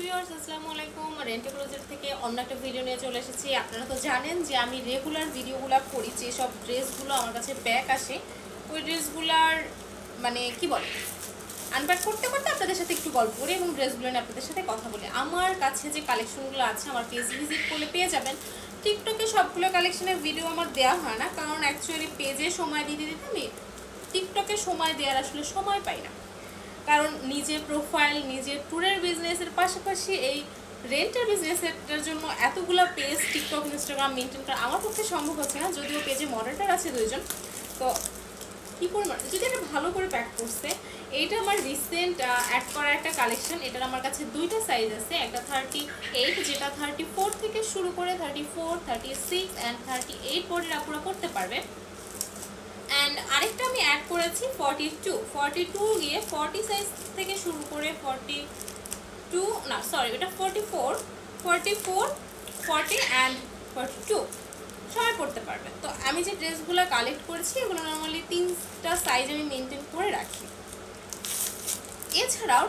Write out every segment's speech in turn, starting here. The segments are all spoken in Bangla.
ভিউয়ার্স আসসালামু আলাইকুম। রেন্টে ক্লোজেট থেকে অন্য একটা ভিডিও নিয়ে চলে এসেছি। আপনারা তো জানেন যে আমি রেগুলার ভিডিওগুলো করি, যেসব ড্রেসগুলো আমার কাছে ব্যাক আসে ওই ড্রেসগুলার মানে কি বলে আনপ্যাক করতে করতে আপনাদের সাথে একটু গল্প করি এবং ড্রেসগুলো নিয়ে আপনাদের সাথে কথা বলি। আমার কাছে যে কালেকশনগুলো আছে আমার পেজ ভিজিট করলে পেয়ে যাবেন। টিকটকে সবগুলো কালেকশনের ভিডিও আমার দেওয়া হয় না, কারণ অ্যাকচুয়ালি পেজে সময় দিতে দিতে আমি টিকটকে সময় দেওয়ার আসলে সময় পাই না। কারণ নিজের প্রোফাইল, নিজের ট্যুরের বিজনেসের পাশাপাশি এই রেন্টের বিজনেসের জন্য এতগুলো পেজ টিকটক ইনস্টাগ্রাম মেনটেন করা আমার পক্ষে সম্ভব হচ্ছে না। যদিও পেজে মডারেটর আছে দুইজন, তো কী করে যদি এটা ভালো করে প্যাক করছে। এইটা আমার রিসেন্ট অ্যাড করা একটা কালেকশন। এটার আমার কাছে দুইটা সাইজ আছে, একটা 38 যেটা 34 থেকে শুরু করে 34, 36 অ্যান্ড 38 বডির আপুরা করতে পারবে। অ্যান্ড আরেকটা আমি অ্যাড করেছি 42 গিয়ে 40 সাইজ থেকে শুরু করে 42 না সরি এটা 44, 40 অ্যান্ড 42 সবাই পড়তে পারবে। তো আমি যে ড্রেসগুলো কালেক্ট করেছি এগুলো নর্মালি 3টা সাইজ আমি মেনটেন করে রাখি। এছাড়াও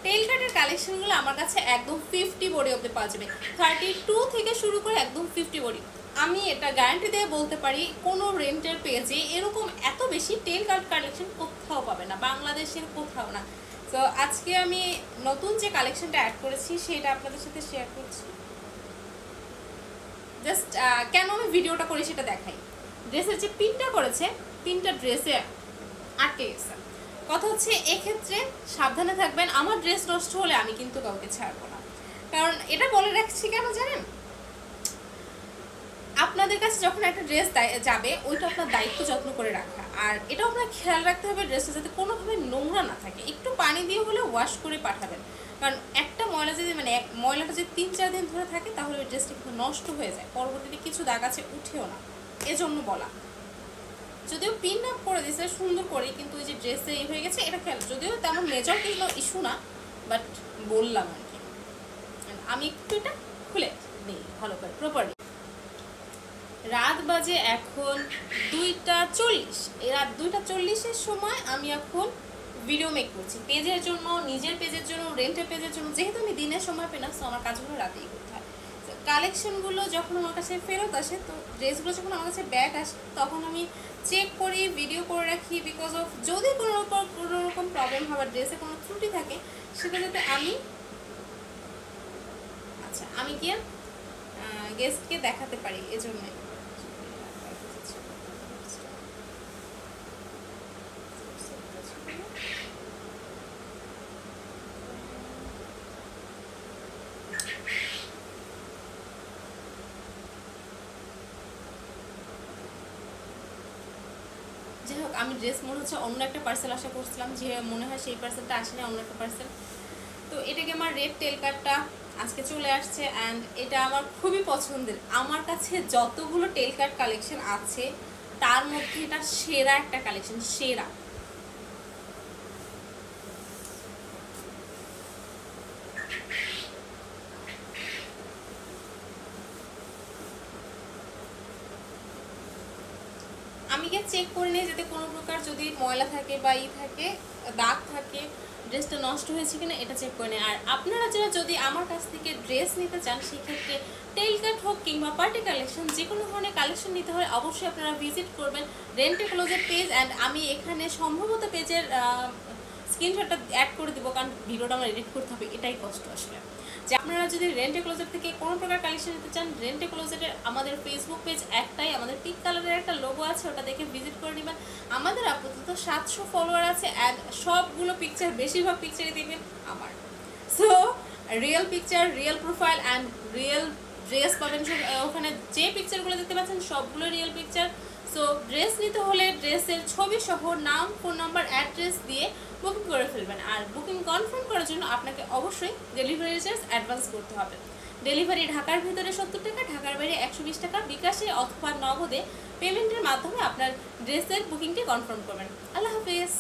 টেল কাটের কালেকশনগুলো আমার কাছে একদম 50 বডি অবধি পাওয়া যাবে। 32 থেকে শুরু করে একদম 50 বডি। আমি এটা গ্যারান্টি দিয়ে বলতে পারি কোনো রেন্টের পেজে এরকম এত বেশি টেল কাট কালেকশন কোথাও পাবে না, বাংলাদেশের কোথাও না। তো আজকে আমি নতুন যে কালেকশনটা অ্যাড করেছি সেটা আপনাদের সাথে শেয়ার করছি। জাস্ট কেন আমি ভিডিওটা করি সেটা দেখাই। ড্রেসের যে পিনটা করেছে, পিনটা ড্রেসে আটকে গেছে। কথা হচ্ছে এক্ষেত্রে সাবধানে থাকবেন। আমার ড্রেস নষ্ট হলে আমি কিন্তু কাউকে ছাড়বো না, কারণ এটা বলে রাখছি কেন জানেন, আপনাদের কাছে যখন একটা ড্রেস যাবে ওইটা আপনার দায়িত্ব যত্ন করে রাখা, আর এটাও আপনার খেয়াল রাখতে হবে ড্রেসটা যাতে কোনোভাবে নোংরা না থাকে। একটু পানি দিয়ে হলে ওয়াশ করে পাঠাবেন, কারণ একটা ময়লা যদি ময়লাটা যদি 3-4 দিন ধরে থাকে তাহলে ওই ড্রেসটা কিন্তু নষ্ট হয়ে যায়, পরবর্তীতে কিছু দাগ আছে উঠেও না, এজন্য বলা। যদিও পিন আপ করে দিয়েছে সুন্দর করে, কিন্তু ওই যে ড্রেসে এই হয়ে গেছে এটা খেয়াল, যদিও তেমন মেজর কোনো ইস্যু না, বাট বললাম আর কি। আমি একটু এটা খুলে নিই ভালো করে প্রপারলি। রাত বাজে এখন 2:40। এই রাত 2:40-এর সময় আমি এখন ভিডিও মেক করছি পেজের জন্য, নিজের পেজের জন্য, রেন্টের পেজের জন্য। যেহেতু আমি দিনের সময় পেই না, তো আমার কাজগুলো রাতেই করতে হয়। কালেকশনগুলো যখন আমার কাছে ফেরত আসে, তো ড্রেসগুলো যখন আমার কাছে ব্যাক আসে তখন আমি চেক করি, ভিডিও করে রাখি, বিকজ অফ যদি কোনো রকম প্রবলেম হয় বা ড্রেসে কোনো ত্রুটি থাকে সেটা যাতে আমি গিয়ে গেস্টকে দেখাতে পারি, এজন্যই। যাই হোক, আমি ড্রেস মনে হচ্ছে অন্য একটা পার্সেল আশা করছিলাম, যে মনে হয় সেই পার্সেলটা আসেনি, অন্য একটা পার্সেল। তো এটাকে আমার রেড টেল কাটটা আজকে চলে আসছে, অ্যান্ড এটা আমার খুবই পছন্দের। আমার কাছে যতগুলো টেল কাট কালেকশন আছে তার মধ্যে এটা সেরা একটা কালেকশন, সেরা। আমি গিয়ে চেক করে নিই যাতে কোনো প্রকার যদি ময়লা থাকে বা থাকে, দাগ থাকে, ড্রেসটা নষ্ট হয়েছে কিনা এটা চেক করে নিই। আর আপনারা যারা যদি আমার কাছ থেকে ড্রেস নিতে চান, সেক্ষেত্রে টেল কাট হোক কিংবা পার্টি কালেকশন, যে কোনো ধরনের কালেকশন নিতে হয় অবশ্যই আপনারা ভিজিট করবেন রেন্টে ক্লোজের পেজ। অ্যান্ড আমি এখানে সম্ভবত পেজের স্ক্রিনশটটা অ্যাড করে দেবো, কারণ ভিডিওটা আমার এডিট করতে হবে, এটাই কষ্ট আসলে। যে আপনারা যদি রেন্টে ক্লোজেট থেকে কোনো প্রকার কালেকশন নিতে চান, রেন্টে ক্লোজেটের আমাদের ফেসবুক পেজ একটাই, আমাদের পিঙ্ক কালারের একটা লোগো আছে, ওটা দেখে ভিজিট করে নেবেন। আমাদের আপাতত 700 ফলোয়ার আছে, অ্যান্ড সবগুলো পিকচার, বেশিরভাগ পিকচারই দেখবেন আমার। So real picture, real profile and real dress পাবেন। ওখানে যে পিকচারগুলো দেখতে পাচ্ছেন সবগুলো রিয়েল পিকচার। সো ড্রেস নিতে হলে ড্রেসের ছবি সহ নাম, ফোন নাম্বার, অ্যাড্রেস দিয়ে বুকিং করে ফেলবেন। আর বুকিং কনফার্ম করার জন্য আপনাকে অবশ্যই ডেলিভারি চার্জ অ্যাডভান্স করতে হবে। ডেলিভারি ঢাকার ভিতরে 70 টাকা, ঢাকার বাইরে 120 টাকা। বিকাশে অথবা নগদে পেমেন্টের মাধ্যমে আপনার ড্রেসের বুকিংটি কনফার্ম করবেন। আল্লাহ হাফেজ।